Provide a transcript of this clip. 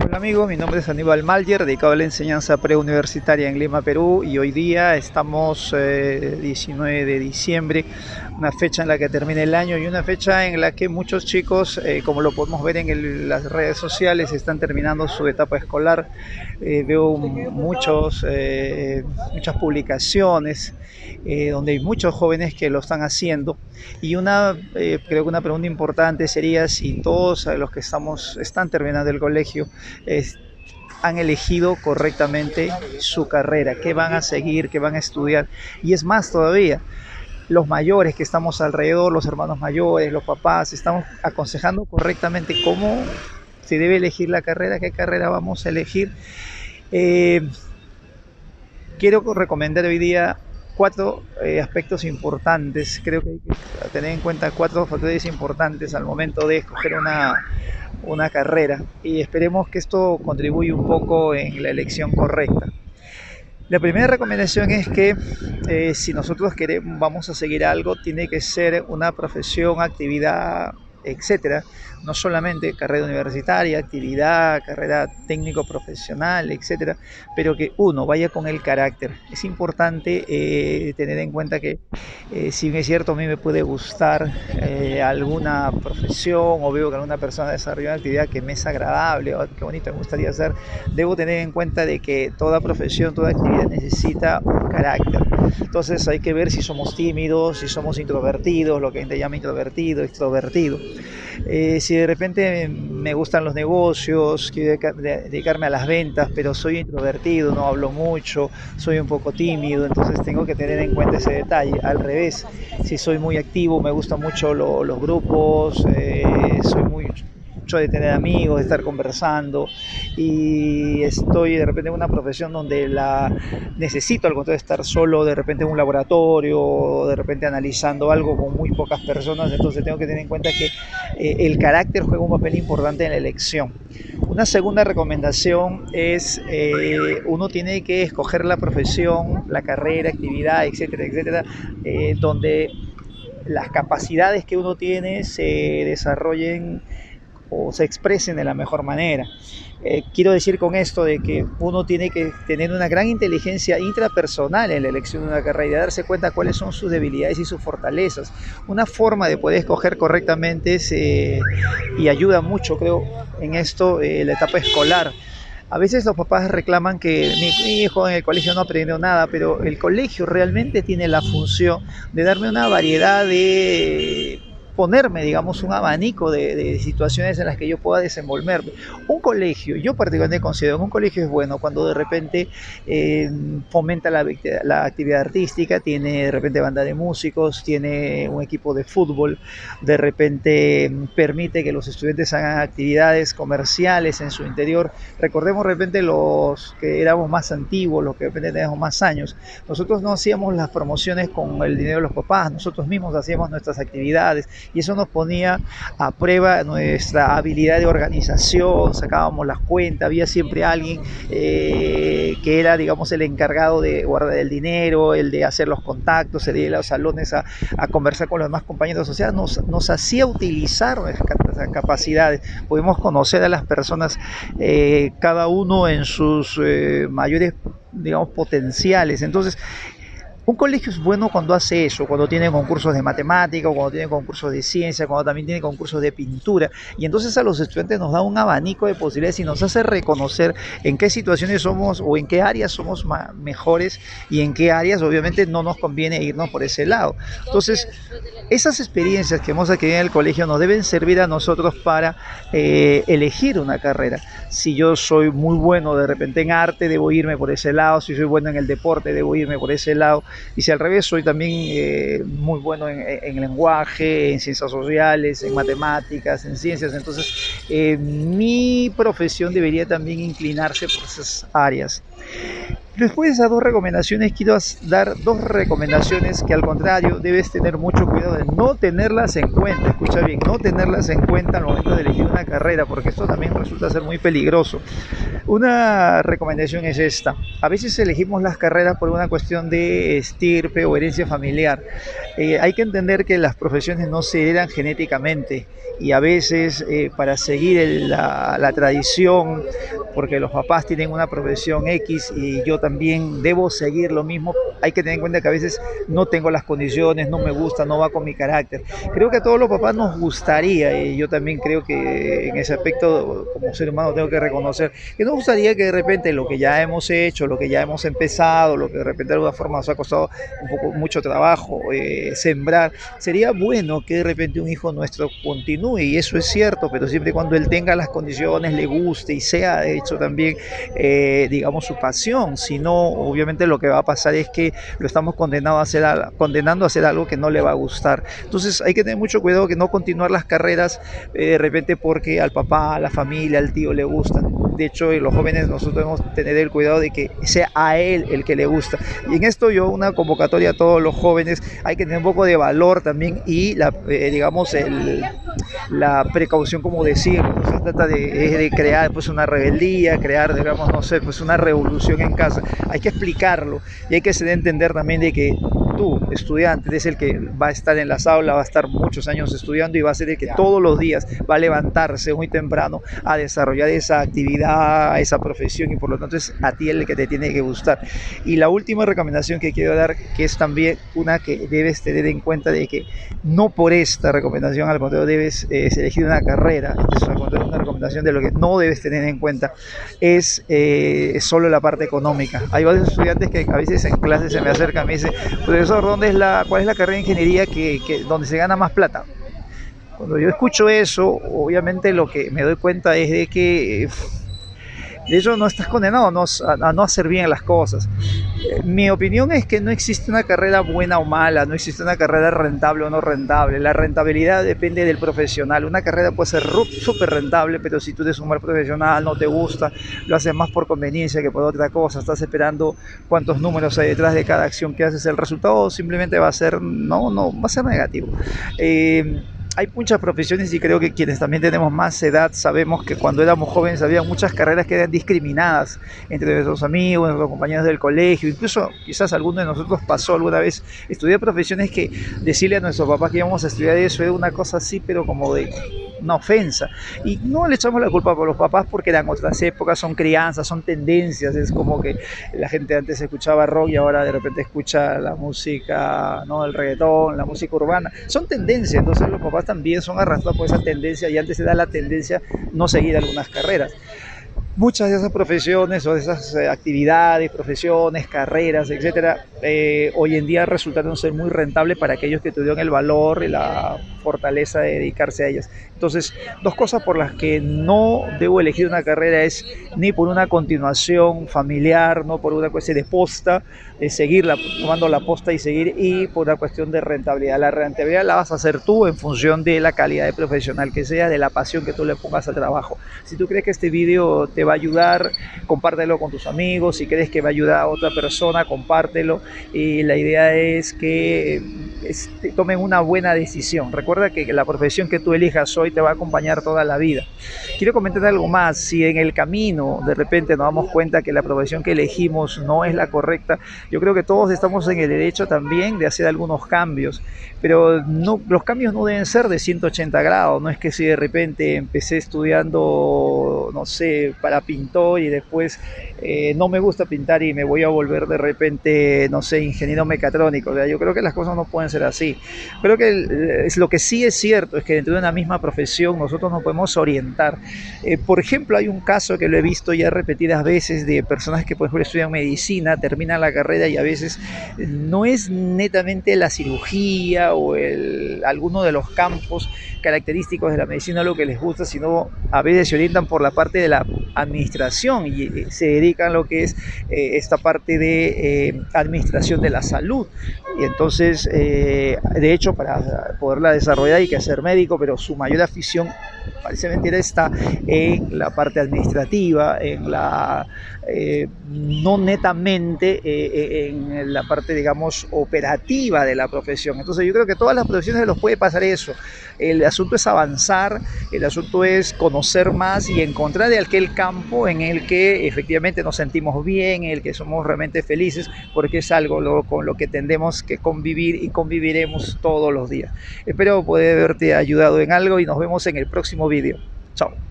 Hola amigos, mi nombre es Aníbal Malyer, dedicado a la enseñanza preuniversitaria en Lima, Perú, y hoy día estamos 19 de diciembre, una fecha en la que termina el año y una fecha en la que muchos chicos, como lo podemos ver en las redes sociales, están terminando su etapa escolar. Veo muchas publicaciones donde hay muchos jóvenes que lo están haciendo, y creo que una pregunta importante sería si todos los que están terminando el colegio han elegido correctamente su carrera, qué van a seguir, qué van a estudiar. Y es más todavía, los mayores que estamos alrededor, los hermanos mayores, los papás, estamos aconsejando correctamente cómo se debe elegir la carrera, qué carrera vamos a elegir. Quiero recomendar hoy día cuatro aspectos importantes. Creo que hay que tener en cuenta cuatro factores importantes al momento de escoger una carrera, y esperemos que esto contribuya un poco en la elección correcta. La primera recomendación es que si nosotros vamos a seguir algo, tiene que ser una profesión, actividad, etcétera, no solamente carrera universitaria, actividad, carrera técnico-profesional, etcétera, pero que uno vaya con el carácter. Es importante tener en cuenta que si bien es cierto, a mí me puede gustar alguna profesión, o veo que alguna persona desarrolla una actividad que me es agradable, o qué bonito me gustaría hacer, debo tener en cuenta de que toda profesión, toda actividad necesita un carácter. Entonces hay que ver si somos tímidos, si somos introvertidos, lo que gente llama introvertido, extrovertido. Si de repente me gustan los negocios, quiero dedicarme a las ventas, pero soy introvertido, no hablo mucho, soy un poco tímido, entonces tengo que tener en cuenta ese detalle. Al revés, si soy muy activo, me gustan mucho los grupos, soy mucho de tener amigos, de estar conversando, y estoy de repente en una profesión donde necesito al contrario estar solo, de repente en un laboratorio, de repente analizando algo con muy pocas personas, entonces tengo que tener en cuenta que el carácter juega un papel importante en la elección. Una segunda recomendación es uno tiene que escoger la profesión, la carrera, actividad, etcétera, etcétera, donde las capacidades que uno tiene se desarrollen o se expresen de la mejor manera. Quiero decir con esto de que uno tiene que tener una gran inteligencia intrapersonal en la elección de una carrera y de darse cuenta cuáles son sus debilidades y sus fortalezas. Una forma de poder escoger correctamente y ayuda mucho, creo, en esto, la etapa escolar. A veces los papás reclaman que mi hijo en el colegio no aprendió nada, pero el colegio realmente tiene la función de darme una variedad de ponerme, digamos, un abanico de situaciones en las que yo pueda desenvolverme. Un colegio, yo particularmente considero que un colegio es bueno cuando de repente fomenta la actividad artística, tiene de repente banda de músicos, tiene un equipo de fútbol, de repente permite que los estudiantes hagan actividades comerciales en su interior. Recordemos de repente los que éramos más antiguos, los que de repente teníamos más años, nosotros no hacíamos las promociones con el dinero de los papás, nosotros mismos hacíamos nuestras actividades, y eso nos ponía a prueba nuestra habilidad de organización, sacábamos las cuentas, había siempre alguien que era, digamos, el encargado de guardar el dinero, el de hacer los contactos, el de ir a los salones a conversar con los demás compañeros. O sea, nos hacía utilizar nuestras capacidades, podemos conocer a las personas, cada uno en sus mayores, digamos, potenciales. Entonces, un colegio es bueno cuando hace eso, cuando tiene concursos de matemática, cuando tiene concursos de ciencia, cuando también tiene concursos de pintura, y entonces a los estudiantes nos da un abanico de posibilidades y nos hace reconocer en qué situaciones somos o en qué áreas somos mejores, y en qué áreas obviamente no nos conviene irnos por ese lado. Entonces, esas experiencias que hemos adquirido en el colegio nos deben servir a nosotros para elegir una carrera. Si yo soy muy bueno de repente en arte, debo irme por ese lado. Si soy bueno en el deporte, debo irme por ese lado. Y si al revés, soy también muy bueno en lenguaje, en ciencias sociales, en matemáticas, en ciencias, entonces mi profesión debería también inclinarse por esas áreas. Después de esas dos recomendaciones, quiero dar dos recomendaciones que al contrario debes tener mucho cuidado de no tenerlas en cuenta. Escucha bien, no tenerlas en cuenta al momento de elegir una carrera, porque esto también resulta ser muy peligroso. Una recomendación es esta. A veces elegimos las carreras por una cuestión de estirpe o herencia familiar. Hay que entender que las profesiones no se heredan genéticamente y a veces para seguir la tradición, porque los papás tienen una profesión X y yo también debo seguir lo mismo, hay que tener en cuenta que a veces no tengo las condiciones, no me gusta, no va con mi carácter. Creo que a todos los papás nos gustaría, y yo también creo que en ese aspecto como ser humano tengo que reconocer, que nos gustaría que de repente lo que ya hemos hecho, lo que ya hemos empezado, lo que de repente de alguna forma nos ha costado un poco mucho trabajo sembrar, sería bueno que de repente un hijo nuestro continúe, y eso es cierto, pero siempre y cuando él tenga las condiciones, le guste y sea de hecho también, digamos, su pasión. Si no, obviamente lo que va a pasar es que lo estamos condenando a hacer algo que no le va a gustar. Entonces hay que tener mucho cuidado que no continuar las carreras de repente porque al papá, a la familia, al tío le gustan. De hecho, los jóvenes nosotros debemos tener el cuidado de que sea a él el que le gusta. Y en esto yo una convocatoria a todos los jóvenes, hay que tener un poco de valor también y digamos la precaución, como decir, no se trata de crear pues una rebeldía, crear, digamos, no sé, pues una revolución en casa. Hay que explicarlo y hay que se dé a entender también de que tú, estudiante, eres el que va a estar en las aulas, va a estar muchos años estudiando y va a ser el que todos los días va a levantarse muy temprano a desarrollar esa actividad, esa profesión, y por lo tanto es a ti el que te tiene que gustar. Y la última recomendación que quiero dar, que es también una que debes tener en cuenta, de que no por esta recomendación al contrario debes elegir una carrera. Esta es una recomendación de lo que no debes tener en cuenta, es solo la parte económica. Hay varios estudiantes que a veces en clase se me acercan y me dicen: profesor, ¿cuál es la carrera de ingeniería donde se gana más plata? Cuando yo escucho eso, obviamente lo que me doy cuenta es de que de hecho no estás condenado a no hacer bien las cosas. Mi opinión es que no existe una carrera buena o mala, no existe una carrera rentable o no rentable. La rentabilidad depende del profesional. Una carrera puede ser súper rentable, pero si tú eres un mal profesional, no te gusta, lo haces más por conveniencia que por otra cosa, estás esperando cuántos números hay detrás de cada acción que haces, el resultado simplemente va a ser, no, va a ser negativo. Hay muchas profesiones y creo que quienes también tenemos más edad sabemos que cuando éramos jóvenes había muchas carreras que eran discriminadas entre nuestros amigos, nuestros compañeros del colegio, incluso quizás alguno de nosotros pasó alguna vez estudiar profesiones que decirle a nuestros papás que íbamos a estudiar eso era una cosa así, pero como de una ofensa. Y no le echamos la culpa a los papás porque eran otras épocas, son crianzas, son tendencias. Es como que la gente antes escuchaba rock y ahora de repente escucha la música, ¿no?, el reggaetón, la música urbana. Son tendencias, entonces los papás también son arrastrados por esa tendencia y antes se da la tendencia no seguir algunas carreras. Muchas de esas profesiones o de esas actividades, profesiones, carreras, etcétera, hoy en día resultaron ser muy rentables para aquellos que tuvieron el valor y la fortaleza de dedicarse a ellas. Entonces, dos cosas por las que no debo elegir una carrera es ni por una continuación familiar, no por una cuestión de posta, de seguirla, tomando la posta y seguir, y por una cuestión de rentabilidad. La rentabilidad la vas a hacer tú en función de la calidad de profesional que sea, de la pasión que tú le pongas al trabajo. Si tú crees que este video te va a ayudar, compártelo con tus amigos. Si crees que va a ayudar a otra persona, compártelo. Y la idea es que tomen una buena decisión. Recuerda que la profesión que tú elijas hoy te va a acompañar toda la vida. Quiero comentar algo más. Si en el camino de repente nos damos cuenta que la profesión que elegimos no es la correcta, yo creo que todos estamos en el derecho también de hacer algunos cambios, pero no, los cambios no deben ser de 180 grados. No es que si de repente empecé estudiando, no sé, para pintor y después no me gusta pintar y me voy a volver de repente, no sé, ingeniero mecatrónico. O sea, yo creo que las cosas no pueden ser así. Creo que lo que sí es cierto es que dentro de una misma profesión nosotros nos podemos orientar. Por ejemplo, hay un caso que lo he visto ya repetidas veces de personas que, por ejemplo, estudian medicina, terminan la carrera y a veces no es netamente la cirugía o alguno de los campos característicos de la medicina lo que les gusta, sino a veces se orientan por la parte de la administración y se dedican a lo que es esta parte de administración de la salud. y entonces, de hecho, para poderla desarrollar hay que ser médico, pero su mayor afición, parece mentira, está en la parte administrativa, en la no netamente en la parte, digamos, operativa de la profesión. Entonces yo creo que todas las profesiones los puede pasar eso. El asunto es avanzar, el asunto es conocer más y encontrar de aquel campo en el que efectivamente nos sentimos bien, en el que somos realmente felices, porque es algo con lo que tendemos que convivir y conviviremos todos los días. Espero poder haberte ayudado en algo y nos vemos en el próximo vídeo. Chao.